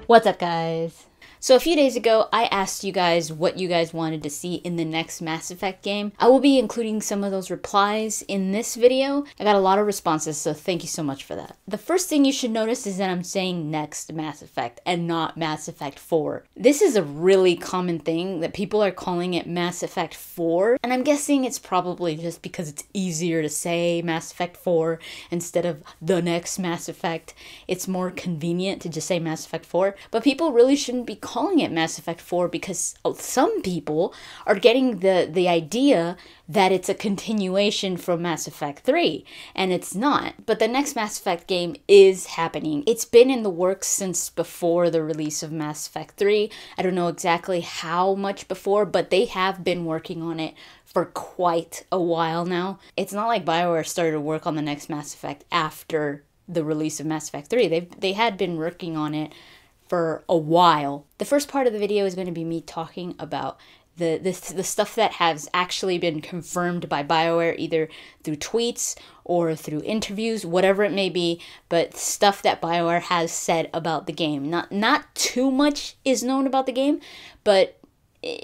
What's up, guys? So a few days ago, I asked you guys what you guys wanted to see in the next Mass Effect game. I will be including some of those replies in this video. I got a lot of responses, so thank you so much for that. The first thing you should notice is that I'm saying next Mass Effect and not Mass Effect 4. This is a really common thing that people are calling it Mass Effect 4, and I'm guessing it's probably just because it's easier to say Mass Effect 4 instead of the next Mass Effect. It's more convenient to just say Mass Effect 4, but people really shouldn't be calling it Mass Effect 4 because some people are getting the idea that it's a continuation from Mass Effect 3, and it's not. But the next Mass Effect game is happening. It's been in the works since before the release of Mass Effect 3. I don't know exactly how much before, but they have been working on it for quite a while now. It's not like Bioware started to work on the next Mass Effect after the release of Mass Effect 3. They had been working on it for a while. The first part of the video is going to be me talking about the stuff that has actually been confirmed by Bioware, either through tweets or through interviews, whatever it may be, but stuff that Bioware has said about the game. Not too much is known about the game, but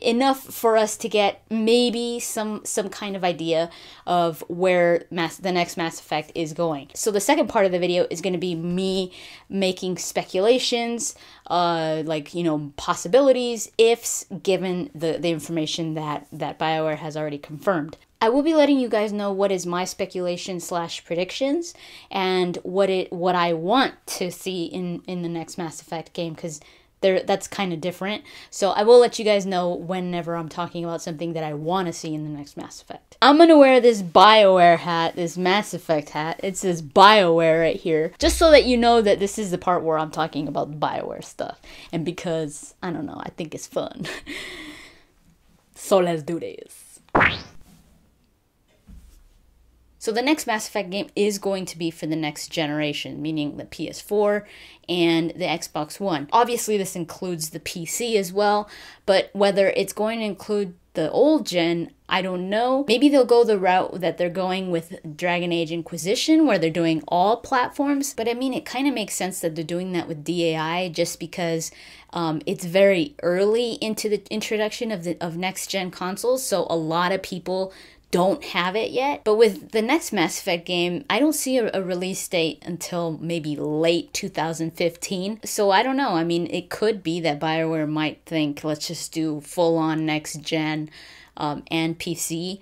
enough for us to get maybe some kind of idea of where the next Mass Effect is going. So the second part of the video is going to be me making speculations, like, you know, possibilities, ifs, given the information that Bioware has already confirmed. I will be letting you guys know what is my speculation / predictions and what I want to see in the next Mass Effect game, because that's kind of different. So I will let you guys know whenever I'm talking about something that I want to see in the next Mass Effect. I'm going to wear this Bioware hat, this Mass Effect hat. It says Bioware right here, just so that you know that this is the part where I'm talking about Bioware stuff. And because, I don't know, I think it's fun. So let's do this. So the next Mass Effect game is going to be for the next generation, meaning the PS4 and the Xbox One. Obviously, this includes the PC as well, but whether it's going to include the old gen, I don't know. Maybe they'll go the route that they're going with Dragon Age Inquisition, where they're doing all platforms. But I mean, it kind of makes sense that they're doing that with DAI, just because it's very early into the introduction of next-gen consoles, so a lot of people don't have it yet. But with the next Mass Effect game, I don't see a release date until maybe late 2015. So I don't know. I mean, it could be that Bioware might think, let's just do full-on next-gen and PC,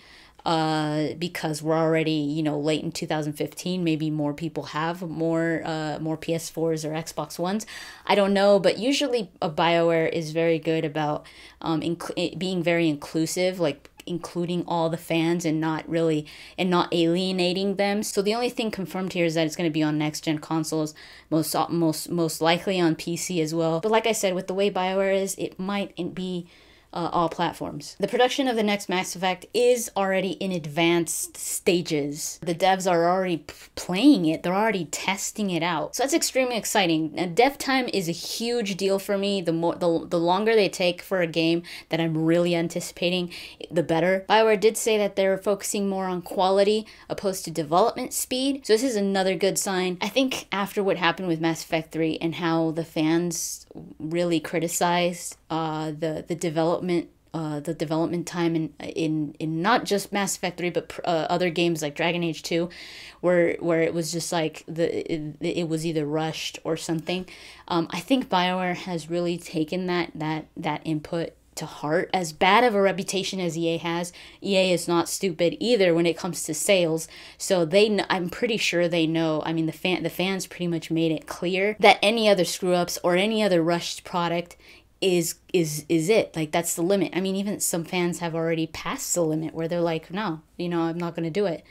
because we're already, you know, late in 2015. Maybe more people have more PS4s or Xbox Ones. I don't know, but usually Bioware is very good about being very inclusive, like including all the fans and not alienating them. So the only thing confirmed here is that it's going to be on next gen consoles, most likely on PC as well. But like I said, with the way Bioware is, it might be all platforms. The production of the next Mass Effect is already in advanced stages. The devs are already playing it. They're already testing it out. So that's extremely exciting. Now, dev time is a huge deal for me. The longer they take for a game that I'm really anticipating, the better. Bioware did say that they're focusing more on quality opposed to development speed. So this is another good sign. I think after what happened with Mass Effect 3 and how the fans really criticized the development time in not just Mass Effect 3, but other games like Dragon Age 2, where it was just like it was either rushed or something. I think Bioware has really taken that input to heart. As bad of a reputation as EA has, EA is not stupid either when it comes to sales. So I'm pretty sure they know. I mean, the fans pretty much made it clear that any other screw ups or any other rushed product is it. Like, that's the limit. I mean, even some fans have already passed the limit where they're like, no, you know, I'm not going to do it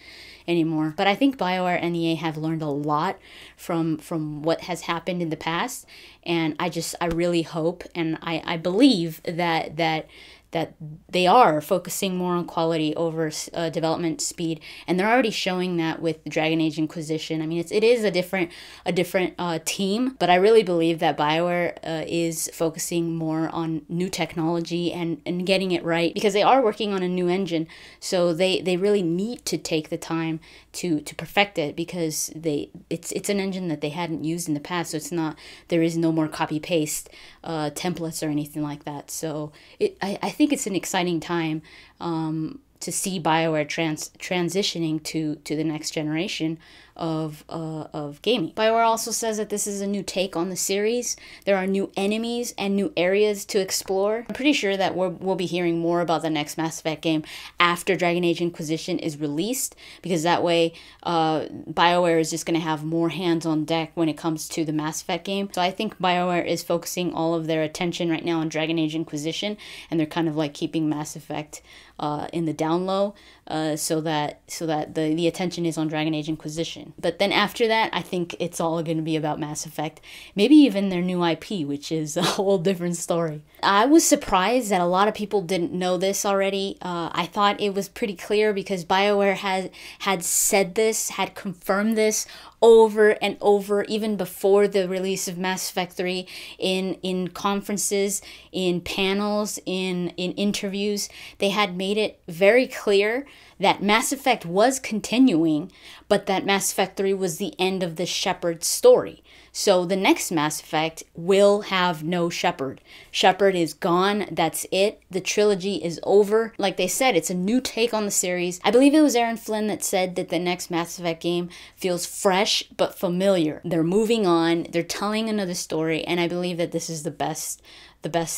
anymore. But I think Bioware and EA have learned a lot from what has happened in the past, and I really hope and I believe that that they are focusing more on quality over development speed, and they're already showing that with Dragon Age Inquisition. I mean, it is a different team, but I really believe that Bioware is focusing more on new technology and getting it right, because they are working on a new engine, so they really need to take the time to perfect it, because it's an engine that they hadn't used in the past, so there is no more copy paste templates or anything like that. So I think it's an exciting time to see Bioware transitioning to the next generation of gaming. Bioware also says that this is a new take on the series. There are new enemies and new areas to explore. I'm pretty sure that we'll be hearing more about the next Mass Effect game after Dragon Age Inquisition is released, because that way Bioware is just going to have more hands on deck when it comes to the Mass Effect game. So I think Bioware is focusing all of their attention right now on Dragon Age Inquisition, and they're kind of like keeping Mass Effect in the down low, so that the attention is on Dragon Age Inquisition. But then after that, I think it's all going to be about Mass Effect, maybe even their new IP, which is a whole different story. I was surprised that a lot of people didn't know this already. I thought it was pretty clear, because BioWare had said this, had confirmed this over and over, even before the release of Mass Effect 3, in conferences, in panels, in interviews. They had made it very clear that Mass Effect was continuing, but that Mass Effect 3 was the end of the Shepard story. So the next Mass Effect will have no Shepard. Shepard is gone. That's it. The trilogy is over. Like they said, it's a new take on the series. I believe it was Aaron Flynn that said that the next Mass Effect game feels fresh but familiar. They're moving on. They're telling another story, and I believe that this is the best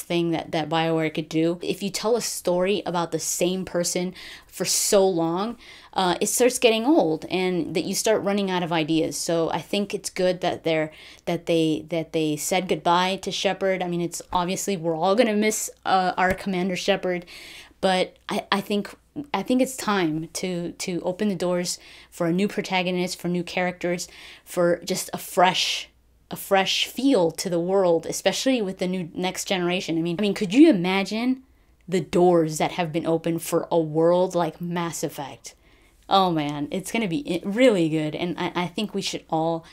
thing that BioWare could do. If you tell a story about the same person for so long, it starts getting old, and that you start running out of ideas. So I think it's good that they said goodbye to Shepard. I mean, it's obviously we're all gonna miss our Commander Shepard, but I think it's time to open the doors for a new protagonist, for new characters, for just a fresh feel to the world, especially with the new next generation. I mean, could you imagine the doors that have been opened for a world like Mass Effect? Oh man, it's going to be really good. And I think we should all,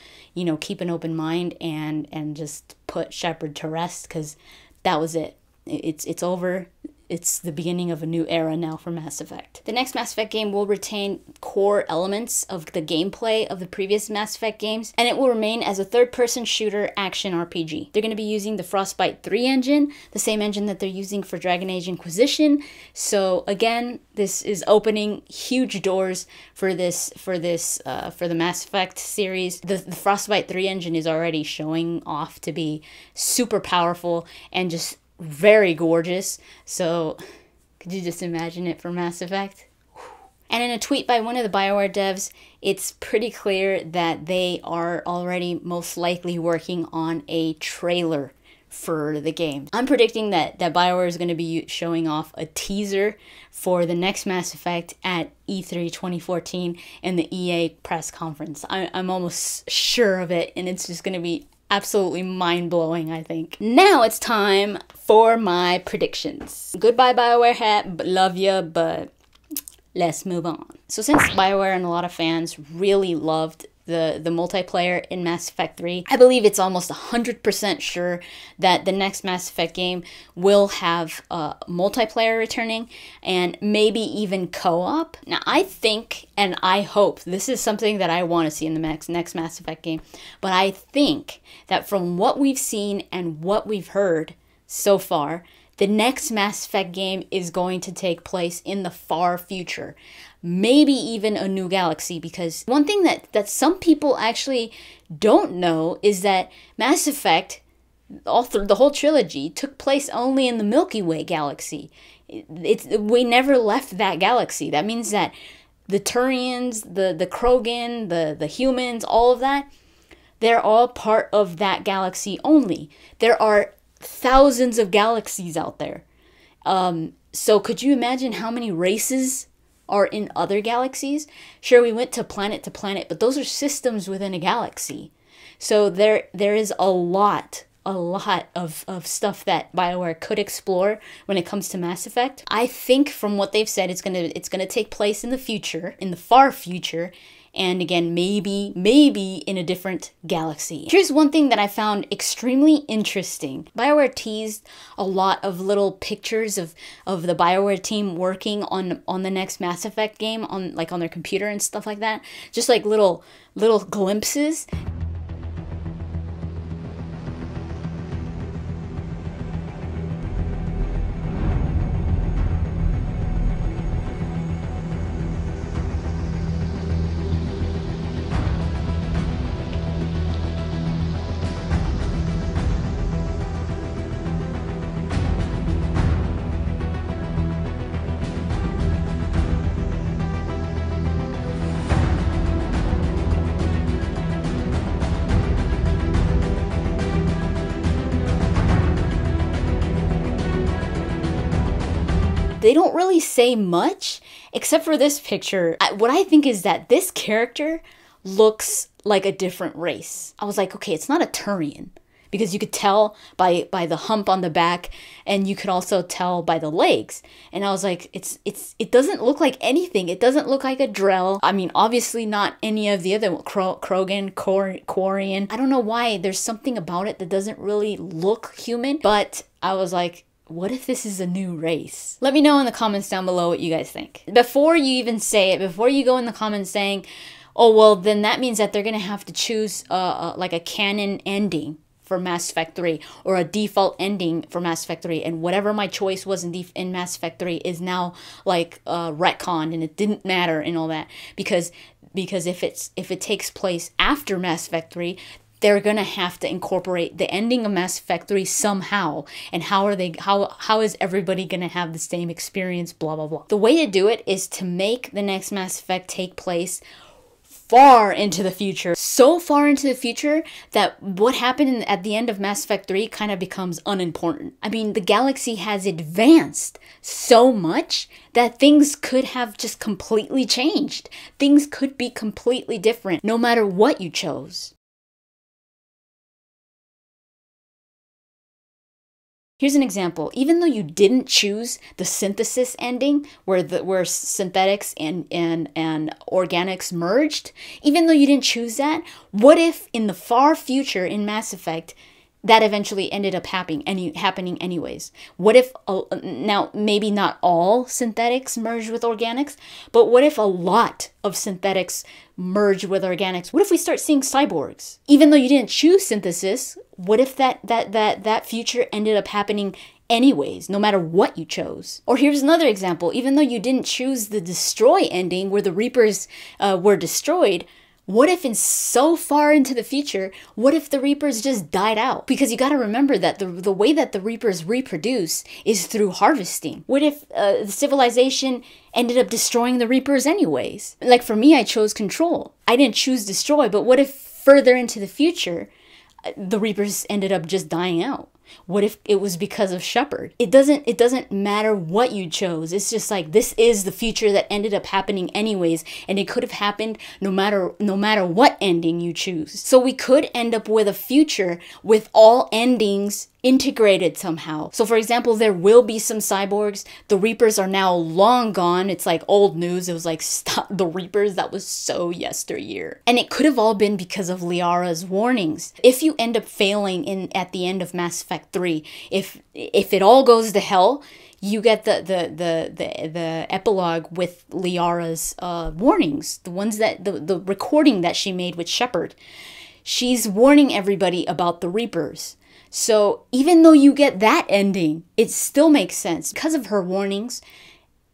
keep an open mind and just put Shepard to rest, because that was it. It's over. It's the beginning of a new era now for Mass Effect. The next Mass Effect game will retain core elements of the gameplay of the previous Mass Effect games, and it will remain as a third-person shooter action RPG. They're going to be using the Frostbite 3 engine, the same engine that they're using for Dragon Age Inquisition. So again, this is opening huge doors for the Mass Effect series. The Frostbite 3 engine is already showing off to be super powerful and just very gorgeous. So could you just imagine it for Mass Effect? And in a tweet by one of the BioWare devs, it's pretty clear that they are already most likely working on a trailer for the game. I'm predicting that BioWare is going to be showing off a teaser for the next Mass Effect at E3 2014 in the EA press conference. I'm almost sure of it, and it's just going to be absolutely mind-blowing, I think. Now it's time for my predictions. Goodbye, BioWare hat, but love ya, but let's move on. So since BioWare and a lot of fans really loved the multiplayer in Mass Effect 3, I believe it's almost 100% sure that the next Mass Effect game will have multiplayer returning, and maybe even co-op. Now I think, and I hope, this is something that I want to see in the next Mass Effect game, but I think that from what we've seen and what we've heard so far, the next Mass Effect game is going to take place in the far future. Maybe even a new galaxy, because one thing that some people actually don't know is that Mass Effect, the whole trilogy, took place only in the Milky Way galaxy. We never left that galaxy. That means that the Turians, the Krogan, the humans, all of that, they're all part of that galaxy only. There are thousands of galaxies out there. So could you imagine how many races are in other galaxies? Sure, we went to planet, but those are systems within a galaxy. So there is a lot a lot of stuff that BioWare could explore when it comes to Mass Effect. I think from what they've said, it's gonna take place in the future, in the far future, and again, maybe in a different galaxy. Here's one thing that I found extremely interesting. BioWare teased a lot of little pictures of the BioWare team working on the next Mass Effect game on their computer and stuff like that. Just like little glimpses. They don't really say much, except for this picture. What I think is that this character looks like a different race. I was like, okay, it's not a Turian, because you could tell by the hump on the back, and you could also tell by the legs. And I was like, it doesn't look like anything. It doesn't look like a Drell. I mean, obviously not any of the other Krogan, Quarian. I don't know why. There's something about it that doesn't really look human, but I was like, what if this is a new race? Let me know in the comments down below what you guys think. Before you even say it, before you go in the comments saying, oh, well, then that means that they're going to have to choose like a canon ending for Mass Effect 3 or a default ending for Mass Effect 3, and whatever my choice was in Mass Effect 3 is now like retconned, and it didn't matter and all that, because if it takes place after Mass Effect 3, they're gonna have to incorporate the ending of Mass Effect 3 somehow. And how is everybody gonna have the same experience, blah, blah, blah. The way to do it is to make the next Mass Effect take place far into the future. So far into the future that what happened at the end of Mass Effect 3 kind of becomes unimportant. I mean, the galaxy has advanced so much that things could have just completely changed. Things could be completely different no matter what you chose. Here's an example. Even though you didn't choose the synthesis ending, where synthetics and organics merged, even though you didn't choose that, what if in the far future in Mass Effect, that eventually ended up happening anyways? What if, now maybe not all synthetics merged with organics, but what if a lot of synthetics merge with organics? What if we start seeing cyborgs? Even though you didn't choose synthesis, what if that future ended up happening anyways, no matter what you chose? Or here's another example. Even though you didn't choose the destroy ending where the Reapers were destroyed, what if in so far into the future, what if the Reapers just died out? Because you got to remember that the way that the Reapers reproduce is through harvesting. What if the civilization ended up destroying the Reapers anyways? Like for me, I chose control. I didn't choose destroy, but what if further into the future, the Reapers ended up just dying out? What if it was because of Shepard? It doesn't matter what you chose. It's just like, this is the future that ended up happening anyways, and it could have happened no matter what ending you choose. So we could end up with a future with all endings integrated somehow. So for example, there will be some cyborgs. The Reapers are now long gone. It's like old news. It was like, stop the Reapers. That was so yesteryear. And it could have all been because of Liara's warnings. If you end up failing at the end of Mass Effect 3, if it all goes to hell, you get the epilogue with Liara's warnings, the ones that the recording that she made with Shepard. She's warning everybody about the Reapers. So even though you get that ending, it still makes sense. Because of her warnings,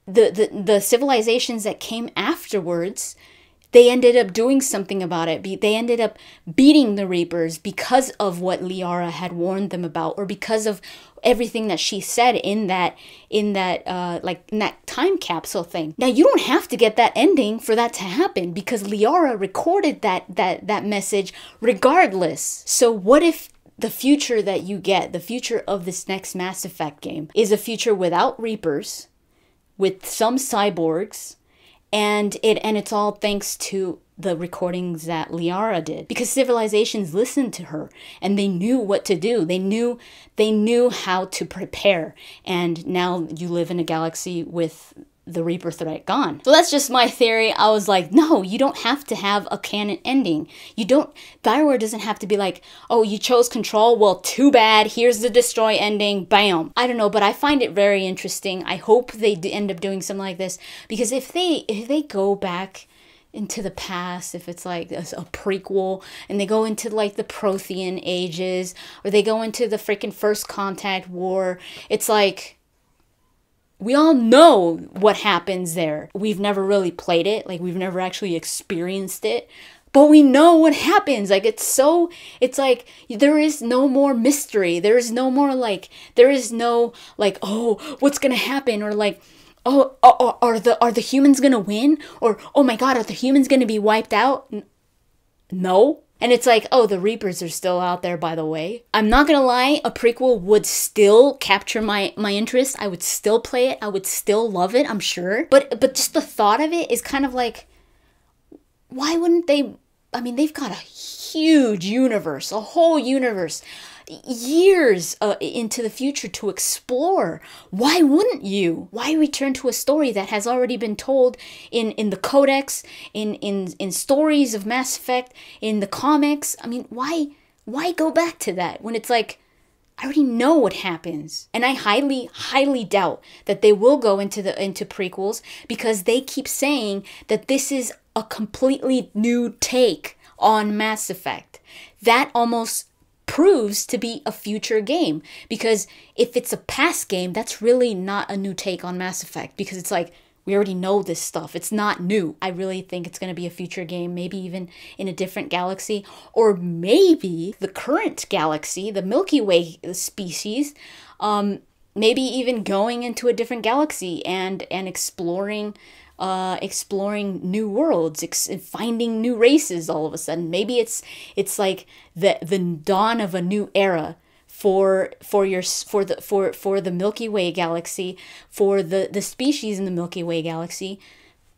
the civilizations that came afterwards, they ended up doing something about it. They ended up beating the Reapers because of what Liara had warned them about, or because of everything that she said in that time capsule thing. Now, you don't have to get that ending for that to happen, because Liara recorded that message regardless. So what if the future that you get, the future of this next Mass Effect game, is a future without Reapers, with some cyborgs, and it's all thanks to the recordings that Liara did, because civilizations listened to her and they knew what to do. They knew how to prepare. And now you live in a galaxy with the Reaper threat gone. So that's just my theory. I was like, no, you don't have to have a canon ending. Bioware doesn't have to be like, oh, you chose Control, well, too bad, here's the Destroy ending, bam. I don't know, but I find it very interesting. I hope they end up doing something like this, because if they go back into the past, if it's like a prequel, and they go into like the Prothean ages, or they go into the freaking First Contact War, it's like, we all know what happens there. We've never really played it. Like, we've never actually experienced it. But we know what happens. Like, it's like, there is no more mystery. There is no more, like, oh, what's gonna happen? Or like, oh, are the humans gonna win? Or, oh my god, are the humans gonna be wiped out? No. And it's like, oh, the Reapers are still out there, by the way. I'm not gonna lie, a prequel would still capture my interest. I would still play it. I would still love it, I'm sure. But just the thought of it is kind of like, why wouldn't they? I mean, they've got a huge universe, a whole universe, years into the future to explore. Why wouldn't you? Why return to a story that has already been told in the codex, in stories of Mass Effect, in the comics? I mean, why go back to that when it's like, I already know what happens? And I highly doubt that they will go into prequels, because they keep saying that this is a completely new take on Mass Effect. That almost proves to be a future game, because if it's a past game, that's really not a new take on Mass Effect, because it's like, we already know this stuff. It's not new. I really think it's going to be a future game, maybe even in a different galaxy, or maybe the current galaxy, the Milky Way species, maybe even going into a different galaxy and exploring new worlds, finding new races all of a sudden. Maybe it's like the dawn of a new era for the Milky Way galaxy, for the species in the Milky Way galaxy,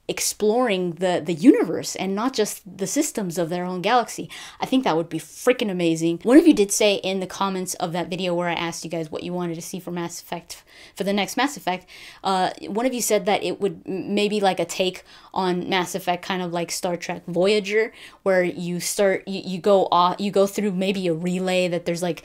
exploring the universe and not just the systems of their own galaxy. I think that would be freaking amazing. One of you did say in the comments of that video where I asked you guys what you wanted to see for Mass Effect, for the next Mass Effect, one of you said that it would maybe like a take on Mass Effect, kind of like Star Trek Voyager, where you go through maybe a relay that there's like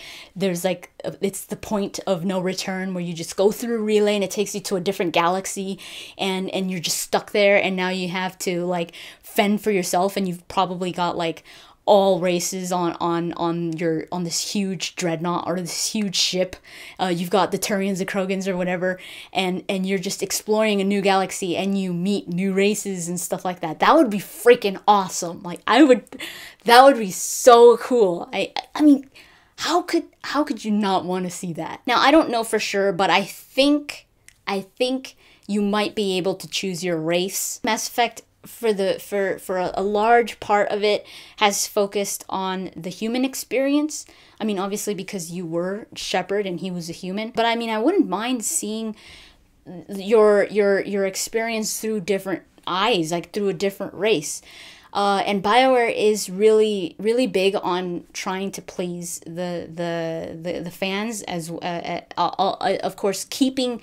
it's the point of no return, where you just go through a relay and it takes you to a different galaxy, and you're just stuck there, and now you have to like fend for yourself, and you've probably got like all races on this huge dreadnought or this huge ship. You've got the Turians, the Krogans, or whatever, and you're just exploring a new galaxy, and you meet new races and stuff like that. That would be freaking awesome. Like, that would be so cool. I mean, how could you not want to see that? Now, I don't know for sure, but I think you might be able to choose your race. Mass Effect, for a large part of it, has focused on the human experience. I mean, obviously because you were Shepard and he was a human, but I mean, I wouldn't mind seeing your experience through different eyes, like through a different race. And Bioware is really big on trying to please the fans, as of course keeping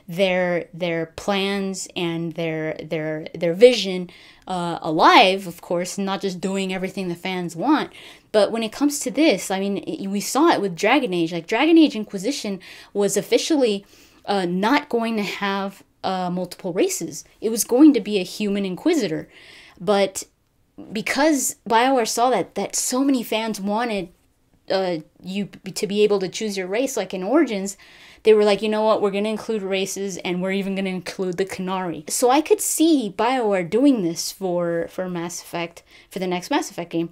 their plans and their vision alive, of course, not just doing everything the fans want. But when it comes to this, I mean, we saw it with Dragon Age. Like, Dragon Age Inquisition was officially not going to have multiple races. It was going to be a human Inquisitor, but because Bioware saw that so many fans wanted you to be able to choose your race, like in Origins, they were like, you know what, we're going to include races, and we're even going to include the Qunari. So I could see Bioware doing this for Mass Effect, for the next Mass Effect game,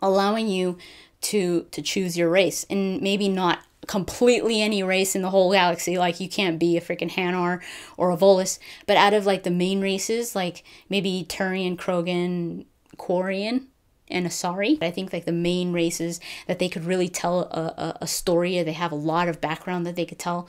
allowing you to choose your race, and maybe not completely any race in the whole galaxy. Like, you can't be a freaking Hanar or a Volus, but out of like the main races, like maybe Turian, Krogan, Quarian, and Asari. I think like the main races that they could really tell a story, or they have a lot of background that they could tell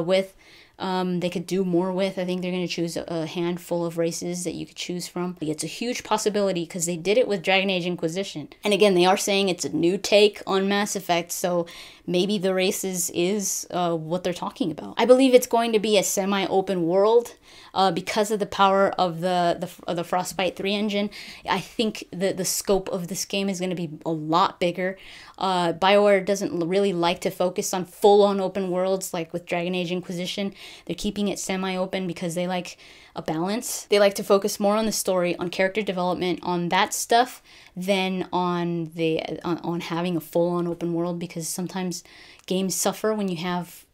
with. they could do more with. I think they're going to choose a handful of races that you could choose from. It's a huge possibility because they did it with Dragon Age Inquisition. And again, they are saying it's a new take on Mass Effect, so maybe the races is what they're talking about. I believe it's going to be a semi-open world because of the power of the Frostbite 3 engine. I think the scope of this game is going to be a lot bigger. Bioware doesn't really like to focus on full-on open worlds like with Dragon Age Inquisition. They're keeping it semi-open because they like a balance. They like to focus more on the story, on character development, on that stuff, than on on having a full-on open world, because sometimes games suffer when you have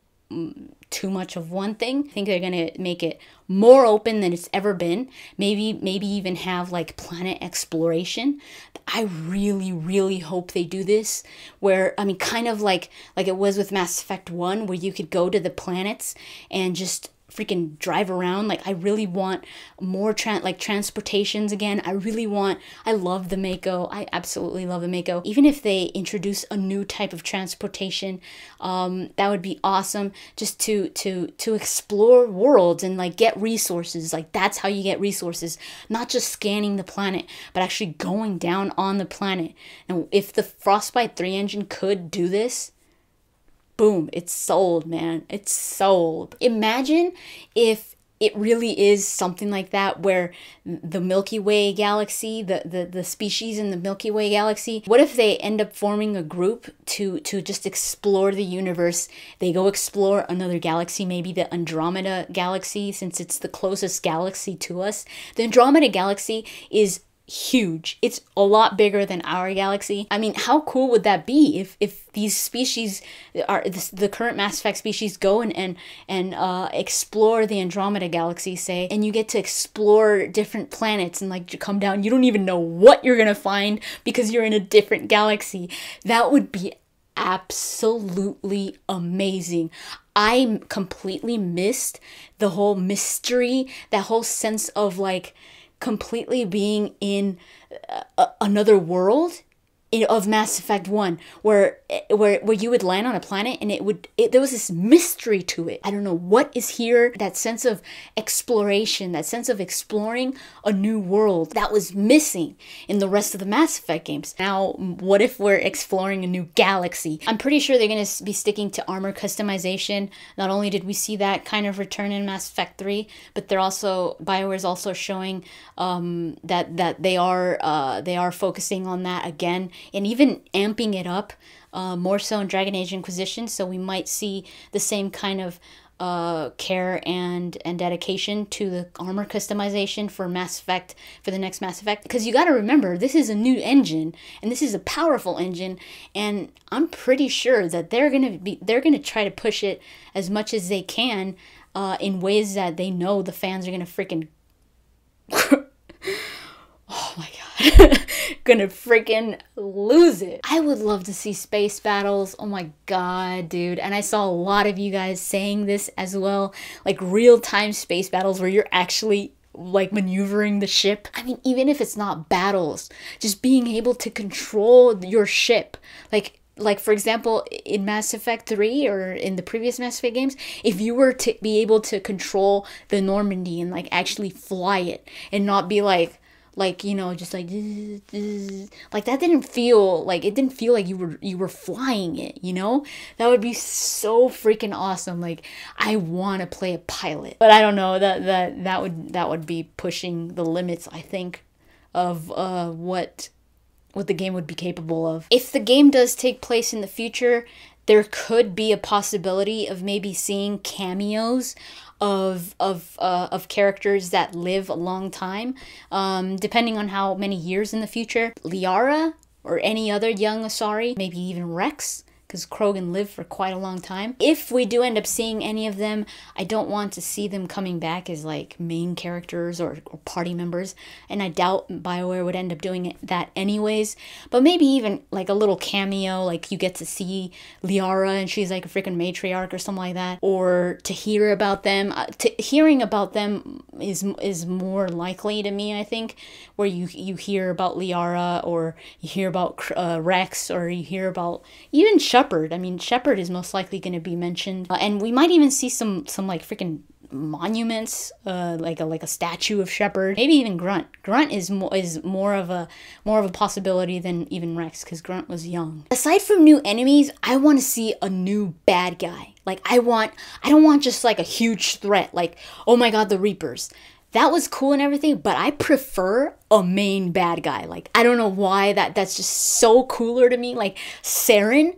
too much of one thing. I think they're gonna make it more open than it's ever been. Maybe even have like planet exploration. I really hope they do this, where, I mean, kind of like it was with Mass Effect 1, where you could go to the planets and just freaking drive around. Like, I really want more transportations again. I love the Mako. I absolutely love the Mako. Even if they introduce a new type of transportation, that would be awesome, just to explore worlds and like get resources. Like, that's how you get resources, not just scanning the planet, but actually going down on the planet. And if the Frostbite 3 engine could do this, boom, it's sold, man. It's sold. Imagine if it really is something like that, where the Milky Way galaxy, the species in the Milky Way galaxy, what if they end up forming a group to just explore the universe? They go explore another galaxy, maybe the Andromeda galaxy, since it's the closest galaxy to us. The Andromeda galaxy is huge. It's a lot bigger than our galaxy. I mean, how cool would that be if these species are the current Mass Effect species go and explore the Andromeda galaxy, say, and you get to explore different planets and like come down. You don't even know what you're gonna find because you're in a different galaxy. That would be absolutely amazing. I completely missed the whole mystery, that whole sense of like completely being in another world of Mass Effect 1, where you would land on a planet and there was this mystery to it. I don't know what is here. That sense of exploration, that sense of exploring a new world, that was missing in the rest of the Mass Effect games. Now, what if we're exploring a new galaxy? I'm pretty sure they're going to be sticking to armor customization. Not only did we see that kind of return in Mass Effect 3, but BioWare is also showing that they are focusing on that again, and even amping it up more so in Dragon Age Inquisition. So we might see the same kind of care and dedication to the armor customization for Mass Effect, for the next Mass Effect. Because you got to remember, this is a new engine, and this is a powerful engine, and I'm pretty sure that they're gonna try to push it as much as they can in ways that they know the fans are gonna freaking oh my god, gonna freaking lose it. I would love to see space battles. Oh my god, dude. And I saw a lot of you guys saying this as well, like real-time space battles where you're actually like maneuvering the ship. I mean, even if it's not battles, just being able to control your ship. Like for example, in Mass Effect 3 or in the previous Mass Effect games, if you were to be able to control the Normandy and like actually fly it and not be like, you know, just like that didn't feel like you were flying it, you know? That would be so freaking awesome. Like, I want to play a pilot. But I don't know, that would be pushing the limits, I think, of what the game would be capable of. If the game does take place in the future, there could be a possibility of maybe seeing cameos of characters that live a long time, depending on how many years in the future. Liara or any other young Asari, maybe even Rex, because Krogan lived for quite a long time. If we do end up seeing any of them, I don't want to see them coming back as like main characters or party members, and I doubt BioWare would end up doing that anyways. But maybe even like a little cameo, like you get to see Liara and she's like a freaking matriarch or something like that, or to hear about them. Hearing about them is more likely to me, I think, where you hear about Liara, or you hear about Rex, or you hear about even Shepard. Shepard. I mean, Shepard is most likely going to be mentioned, and we might even see some like freaking monuments, like a statue of Shepard, maybe even Grunt. Grunt is more of a possibility than even Rex, because Grunt was young. Aside from new enemies, I want to see a new bad guy. Like I don't want just like a huge threat, like, oh my god, the Reapers. That was cool and everything, but I prefer a main bad guy. Like, I don't know why that's just so cooler to me. Like, Saren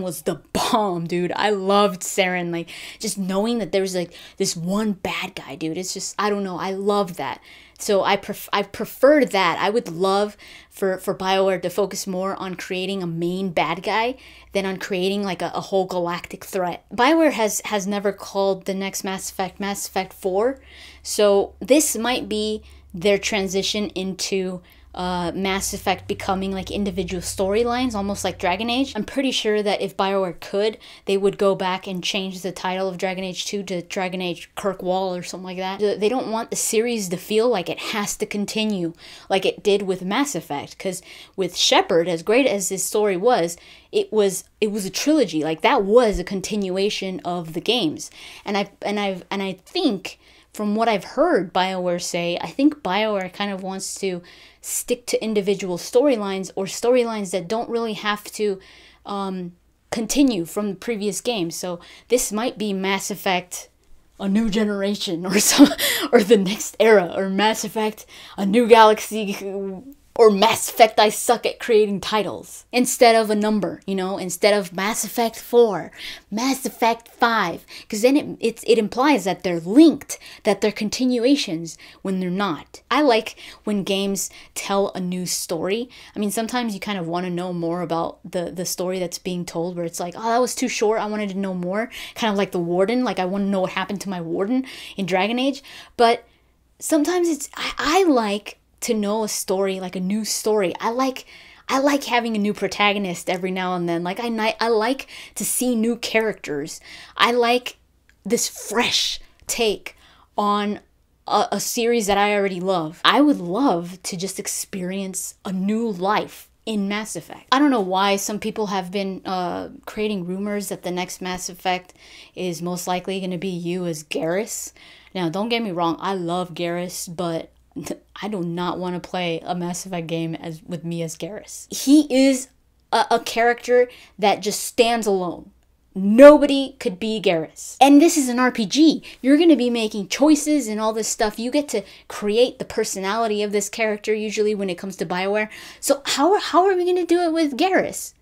was the bomb, dude. I loved Saren. Like, just knowing that there's like this one bad guy, dude. It's just, I don't know. I love that. So I preferred that. I would love for Bioware to focus more on creating a main bad guy than on creating like a whole galactic threat. Bioware has never called the next Mass Effect 4. So this might be their transition into Mass Effect becoming like individual storylines, almost like Dragon Age. I'm pretty sure that if Bioware could, they would go back and change the title of Dragon Age 2 to Dragon Age Kirkwall or something like that. They don't want the series to feel like it has to continue like it did with Mass Effect, because with Shepard, as great as this story was, it was a trilogy. Like, that was a continuation of the games. And I think, from what I've heard BioWare say, I think BioWare kind of wants to stick to individual storylines, or storylines that don't really have to continue from the previous games. So this might be Mass Effect A New Generation, or the next era, or Mass Effect A New Galaxy, or Mass Effect I suck at creating titles, instead of a number, you know, instead of Mass Effect 4, Mass Effect 5, because then it implies that they're linked, that they're continuations, when they're not. I like when games tell a new story. I mean, sometimes you kind of want to know more about the story that's being told, where it's like, oh, that was too short, I wanted to know more, kind of like the Warden, like I want to know what happened to my Warden in Dragon Age. But sometimes I like to know a story, like a new story. I like having a new protagonist every now and then. Like I like to see new characters. I like this fresh take on a series that I already love. I would love to just experience a new life in Mass Effect. I don't know why some people have been creating rumors that the next Mass Effect is most likely going to be you as Garris. Now, don't get me wrong, I love Garris, but I do not want to play a Mass Effect game with me as Garris. He is a character that just stands alone. Nobody could be Garris. And this is an RPG. You're going to be making choices and all this stuff. You get to create the personality of this character, usually when it comes to Bioware. So how are we going to do it with Garris?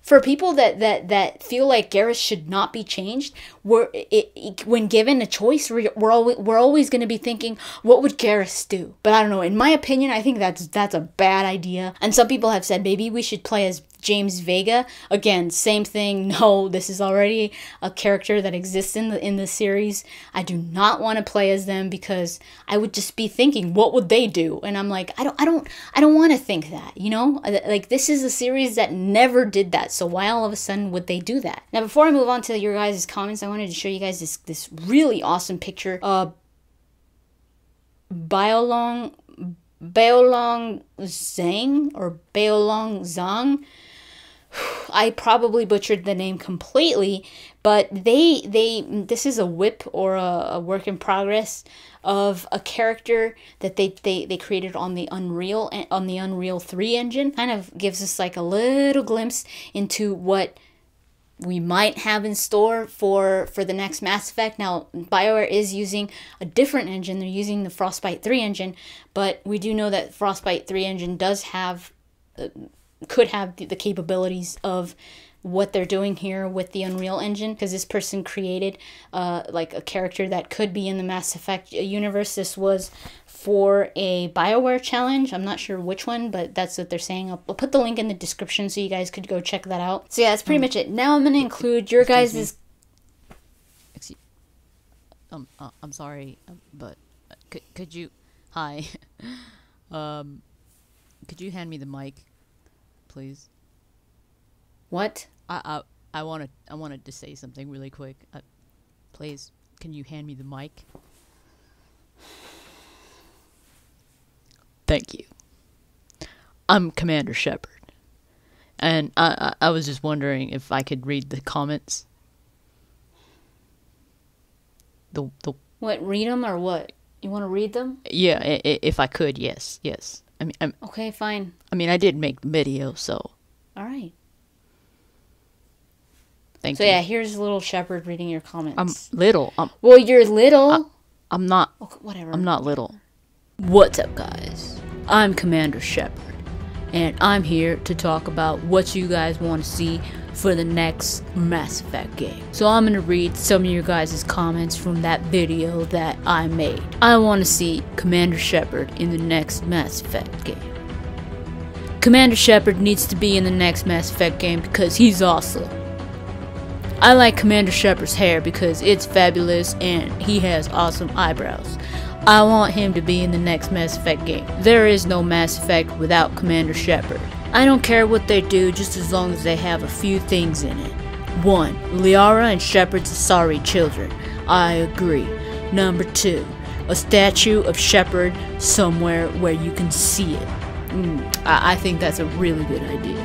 For people that feel like Garris should not be changed, when given a choice, we're always going to be thinking, what would Garris do? But I don't know. In my opinion, I think that's a bad idea. And some people have said maybe we should play as James Vega. Again, same thing. No, this is already a character that exists in the series. I do not want to play as them, because I would just be thinking, what would they do? And I'm like, I don't want to think that, you know? Like, this is a series that never did that. So why all of a sudden would they do that? Now, before I move on to your guys' comments, I wanted to show you guys this really awesome picture. Beolong Zhang, or Beolong Zhang. I probably butchered the name completely, but this is a whip, or a work in progress of a character that they created on the Unreal 3 engine. Kind of gives us like a little glimpse into what we might have in store for the next Mass Effect. Now, BioWare is using a different engine. They're using the Frostbite 3 engine, but we do know that Frostbite 3 engine could have the capabilities of what they're doing here with the Unreal Engine, because this person created like a character that could be in the Mass Effect universe. This was for a BioWare challenge. I'm not sure which one, but that's what they're saying. I'll put the link in the description so you guys could go check that out. So yeah, that's pretty much it. Now I'm going to include your guys' I'm sorry, but could you... Hi. Could you hand me the mic, please? What? I wanted to say something really quick. Please, can you hand me the mic? Thank you. I'm Commander Shepard, And I was just wondering if I could read the comments. The What, read them or what? You want to read them? Yeah, if I could, yes. I mean, okay, fine. I mean, I did make the video, so. All right. Thank you. So yeah, here's little Shepard reading your comments. I'm little. Well, you're little. I'm not. Okay, whatever. I'm not little. What's up, guys? I'm Commander Shepard, and I'm here to talk about what you guys want to see for the next Mass Effect game. So I'm gonna read some of your guys' comments from that video that I made. I want to see Commander Shepard in the next Mass Effect game. Commander Shepard needs to be in the next Mass Effect game because he's awesome. I like Commander Shepard's hair because it's fabulous and he has awesome eyebrows. I want him to be in the next Mass Effect game. There is no Mass Effect without Commander Shepard. I don't care what they do, just as long as they have a few things in it. 1. Liara and Shepard's Asari children. I agree. Number 2. A statue of Shepard somewhere where you can see it. I think that's a really good idea.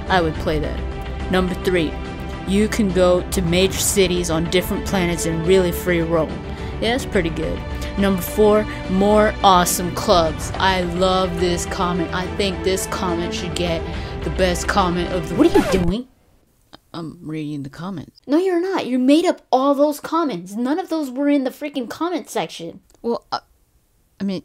I would play that. Number 3. You can go to major cities on different planets and really free roam. Yeah, that's pretty good. Number 4, more awesome clubs. I love this comment. I think this comment should get the best comment of the... What are you doing? I'm reading the comments. No, you're not. You made up all those comments. None of those were in the freaking comment section. Well, I mean,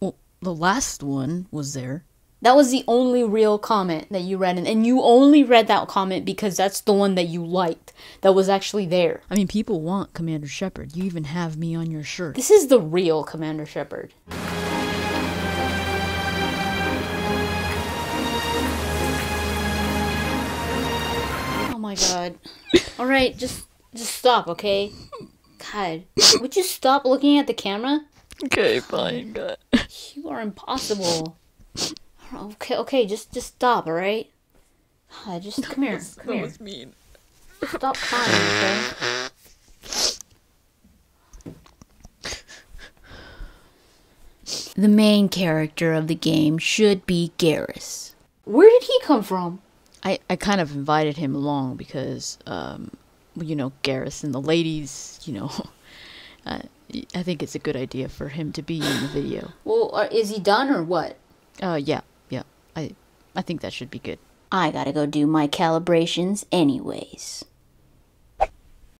well, the last one was there. That was the only real comment that you read, and you only read that comment because that's the one that you liked, that was actually there. I mean, people want Commander Shepard. You even have me on your shirt. This is the real Commander Shepard. Oh my god. Alright, just stop, okay? God, would you stop looking at the camera? Okay, fine, God. You are impossible. Okay, just stop, alright? Just come here. That was mean. Stop crying, okay? The main character of the game should be Garris. Where did he come from? I kind of invited him along because, you know, Garris and the ladies, you know, I think it's a good idea for him to be in the video. Well, is he done or what? Yeah. I think that should be good. I gotta go do my calibrations anyways.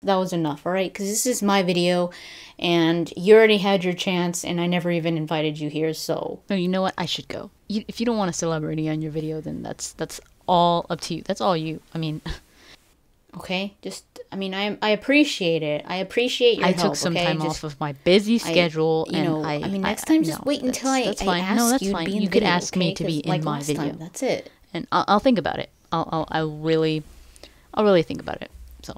That was enough, alright? Because this is my video, and you already had your chance, and I never even invited you here, so... No, you know what? I should go. If you don't want a celebrity on your video, then that's all up to you. That's all you. I mean... Okay, I mean, I appreciate it. I appreciate your help. I took some time off of my busy schedule, I mean, next time just wait until I ask you to be in the video. You could ask me to be in my video. That's it. And I'll think about it. I'll really think about it. So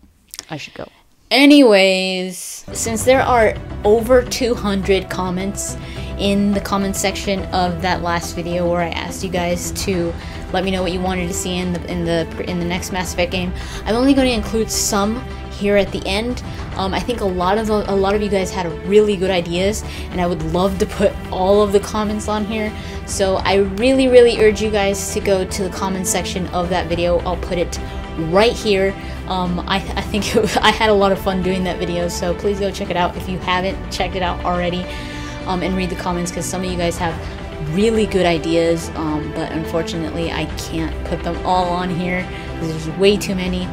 I should go. Anyways, since there are over 200 comments in the comment section of that last video where I asked you guys to let me know what you wanted to see in the next Mass Effect game, I'm only going to include some here at the end. I think a lot of you guys had really good ideas, and I would love to put all of the comments on here. So I really urge you guys to go to the comment section of that video. I'll put it right here. I think I had a lot of fun doing that video, so please go check it out if you haven't checked it out already, and read the comments, because some of you guys have really good ideas, but unfortunately I can't put them all on here because there's way too many.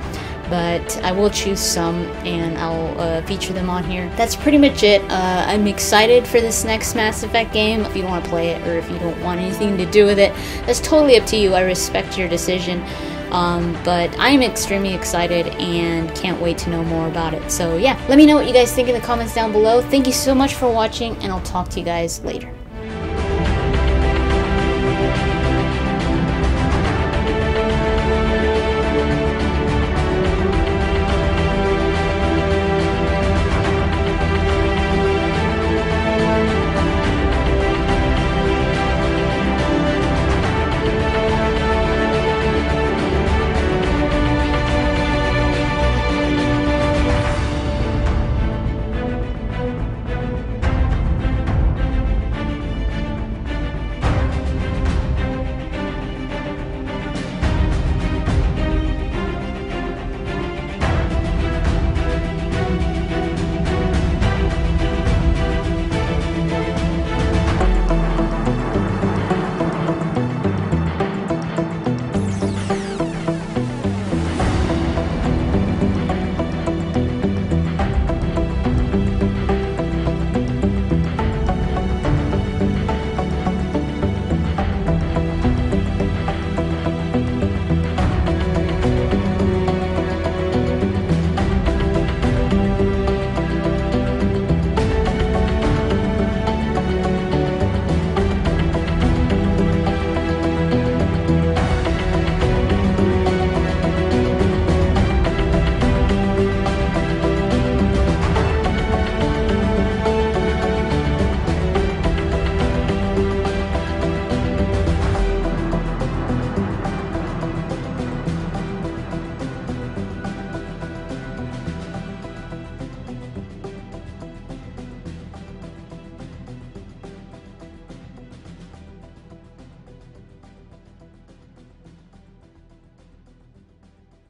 But I will choose some and I'll feature them on here. That's pretty much it. I'm excited for this next Mass Effect game. If you don't want to play it or if you don't want anything to do with it, that's totally up to you. I respect your decision. But I'm extremely excited and can't wait to know more about it. So yeah, let me know what you guys think in the comments down below. Thank you so much for watching, and I'll talk to you guys later.